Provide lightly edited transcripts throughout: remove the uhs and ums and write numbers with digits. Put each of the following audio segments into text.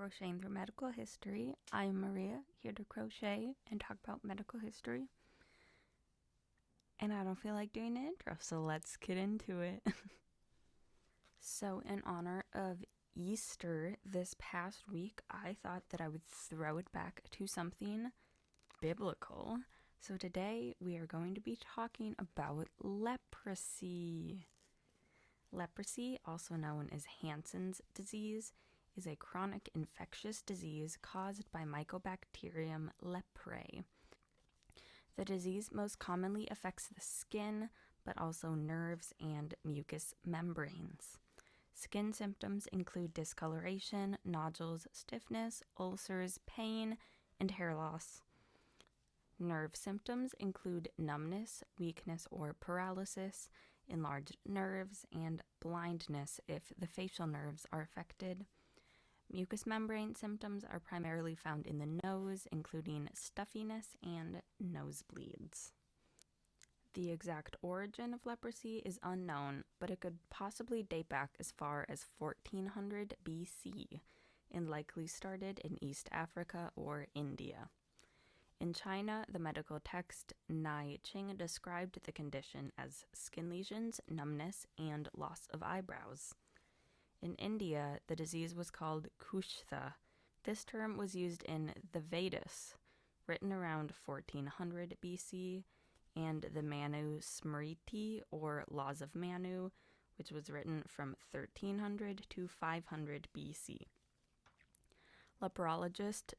Crocheting Through Medical History. I'm Maria, here to crochet and talk about medical history. And I don't feel like doing an intro, so let's get into it. So, in honor of Easter this past week, I thought that I would throw it back to something biblical. So today we are going to be talking about leprosy. Leprosy, also known as Hansen's disease, is a chronic infectious disease caused by Mycobacterium leprae. The disease most commonly affects the skin, but also nerves and mucous membranes. Skin symptoms include discoloration, nodules, stiffness, ulcers, pain, and hair loss. Nerve symptoms include numbness, weakness or paralysis, enlarged nerves, and blindness if the facial nerves are affected. Mucous membrane symptoms are primarily found in the nose, including stuffiness and nosebleeds. The exact origin of leprosy is unknown, but it could possibly date back as far as 1400 BC and likely started in East Africa or India. In China, the medical text Nai Qing described the condition as skin lesions, numbness, and loss of eyebrows. In India, the disease was called kushtha. This term was used in the Vedas, written around 1400 BC, and the Manu Smriti, or Laws of Manu, which was written from 1300 to 500 BC. Leprologist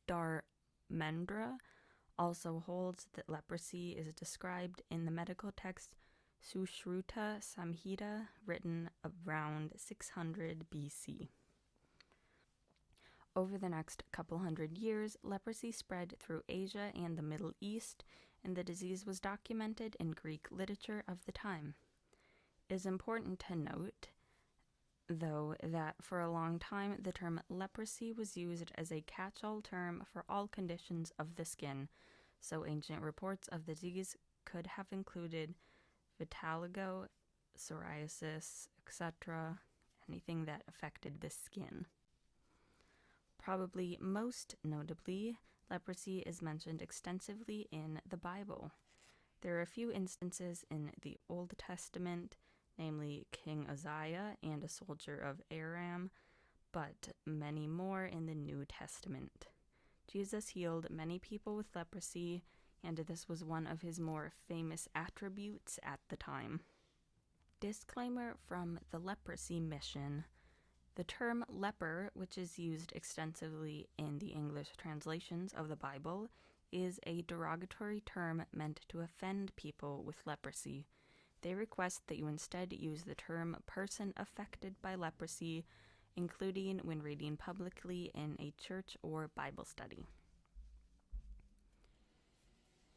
Dharmendra also holds that leprosy is described in the medical text Sushruta Samhita, written around 600 BC. Over the next couple hundred years, leprosy spread through Asia and the Middle East, and the disease was documented in Greek literature of the time. It is important to note, though, that for a long time the term leprosy was used as a catch-all term for all conditions of the skin, so ancient reports of the disease could have included vitiligo, psoriasis, etc., anything that affected the skin. Probably most notably, leprosy is mentioned extensively in the Bible. There are a few instances in the Old Testament, namely King Uzziah and a soldier of Aram, but many more in the New Testament. Jesus healed many people with leprosy, and this was one of his more famous attributes at the time. Disclaimer from the Leprosy Mission. The term leper, which is used extensively in the English translations of the Bible, is a derogatory term meant to offend people with leprosy. They request that you instead use the term person affected by leprosy, including when reading publicly in a church or Bible study.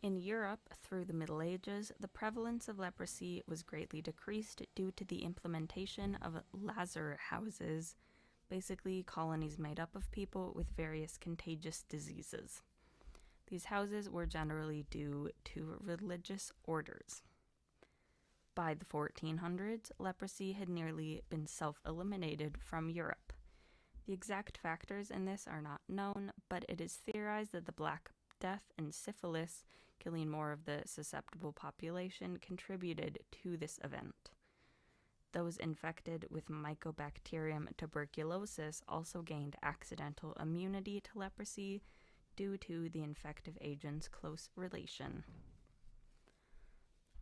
In Europe, through the Middle Ages, the prevalence of leprosy was greatly decreased due to the implementation of lazar houses, basically colonies made up of people with various contagious diseases. These houses were generally due to religious orders. By the 1400s, leprosy had nearly been self-eliminated from Europe. The exact factors in this are not known, but it is theorized that the Black Death and syphilis, killing more of the susceptible population, contributed to this event. Those infected with Mycobacterium tuberculosis also gained accidental immunity to leprosy due to the infective agent's close relation.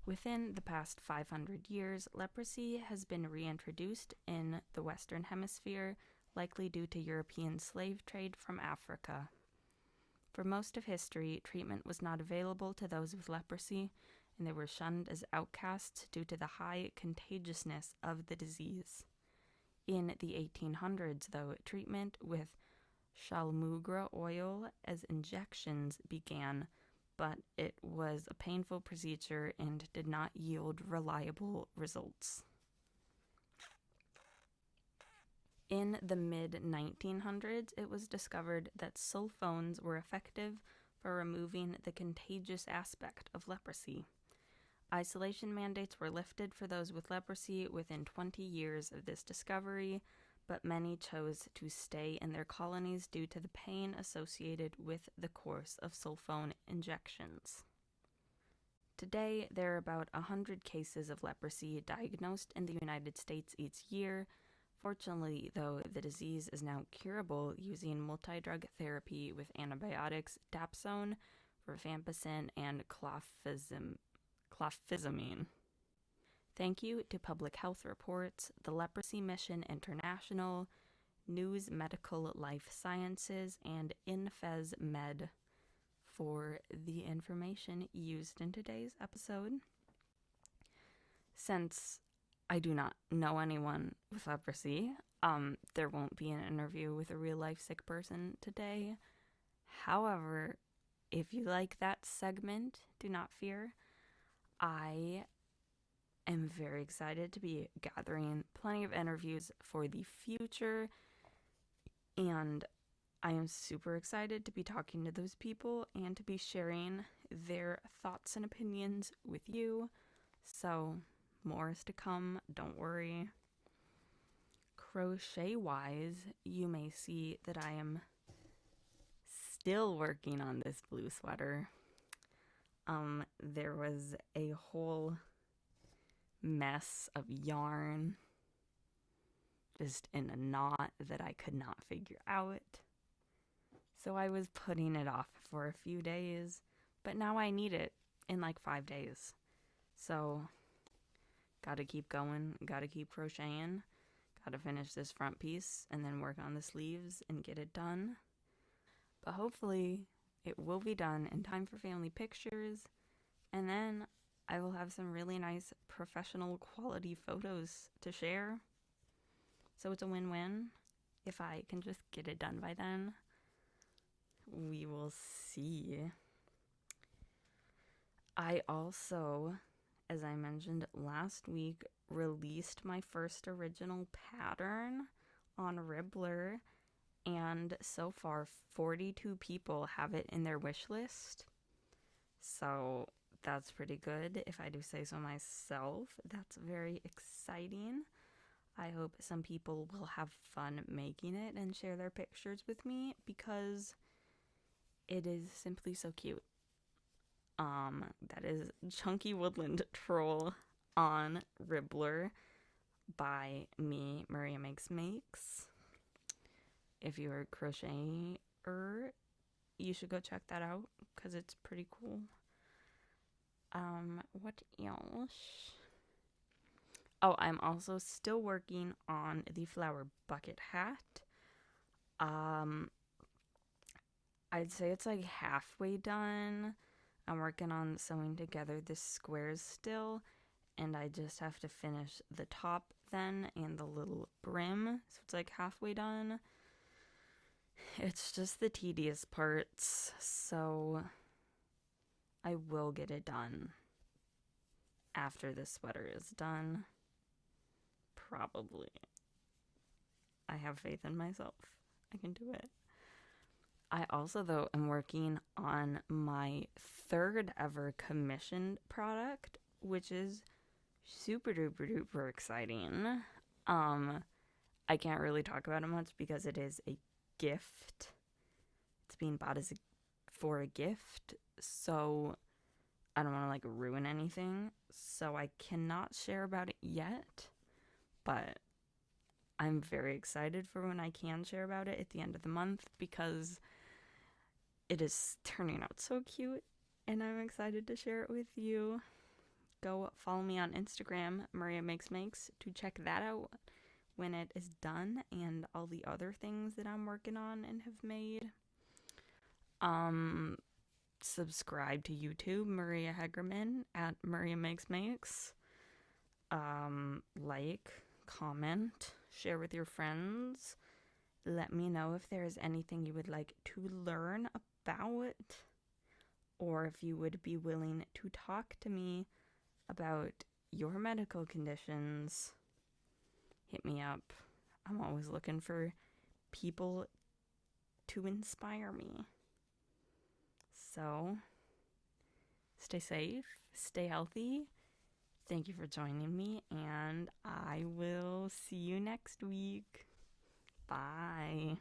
Within the past 500 years, leprosy has been reintroduced in the Western Hemisphere, likely due to European slave trade from Africa. For most of history, treatment was not available to those with leprosy, and they were shunned as outcasts due to the high contagiousness of the disease. In the 1800s, though, treatment with Shalmugra oil as injections began, but it was a painful procedure and did not yield reliable results. In the mid-1900s, it was discovered that sulfones were effective for removing the contagious aspect of leprosy. Isolation mandates were lifted for those with leprosy within 20 years of this discovery, but many chose to stay in their colonies due to the pain associated with the course of sulfone injections. Today, there are about 100 cases of leprosy diagnosed in the United States each year. Fortunately, though, the disease is now curable using multi-drug therapy with antibiotics, dapsone, rifampicin, and clofazimine. Thank you to Public Health Reports, the Leprosy Mission International, News Medical Life Sciences, and Infez Med for the information used in today's episode. Since I do not know anyone with leprosy, there won't be an interview with a real-life sick person today. However, if you like that segment, do not fear. I am very excited to be gathering plenty of interviews for the future, and I am super excited to be talking to those people and to be sharing their thoughts and opinions with you. So, more is to come, don't worry. Crochet-wise, you may see that I am still working on this blue sweater. There was a whole mess of yarn just in a knot that I could not figure out. So I was putting it off for a few days, but now I need it in like 5 days. So gotta keep going, gotta keep crocheting, gotta finish this front piece and then work on the sleeves and get it done. But hopefully it will be done in time for family pictures, and then I will have some really nice professional quality photos to share. So it's a win-win. If I can just get it done by then, we will see. I also, as I mentioned last week, released my first original pattern on Ribbler, and so far 42 people have it in their wish list. So that's pretty good, if I do say so myself. That's very exciting. I hope some people will have fun making it and share their pictures with me, because it is simply so cute. That is Chunky Woodland Troll on Ribbler by me, Maria Makes. If you're a crocheter, you should go check that out, because it's pretty cool. What else? Oh, I'm also still working on the flower bucket hat. I'd say it's like halfway done. I'm working on sewing together the squares still, and I just have to finish the top then and the little brim, so it's like halfway done. It's just the tedious parts, so I will get it done after the sweater is done. Probably. I have faith in myself. I can do it. I also, though, am working on my third ever commissioned product, which is super duper duper exciting. I can't really talk about it much because it is a gift. It's being bought for a gift, so I don't want to like ruin anything. So I cannot share about it yet, but I'm very excited for when I can share about it at the end of the month, because it is turning out so cute and I'm excited to share it with you. Go follow me on Instagram, Maria Makes, to check that out when it is done, and all the other things that I'm working on and have made. Subscribe to YouTube, Maria Hegerman at Maria Makes. Like, comment, share with your friends. Let me know if there is anything you would like to learn about, or if you would be willing to talk to me about your medical conditions. Hit me up. I'm always looking for people to inspire me. So, stay safe, stay healthy. Thank you for joining me, and I will see you next week. Bye.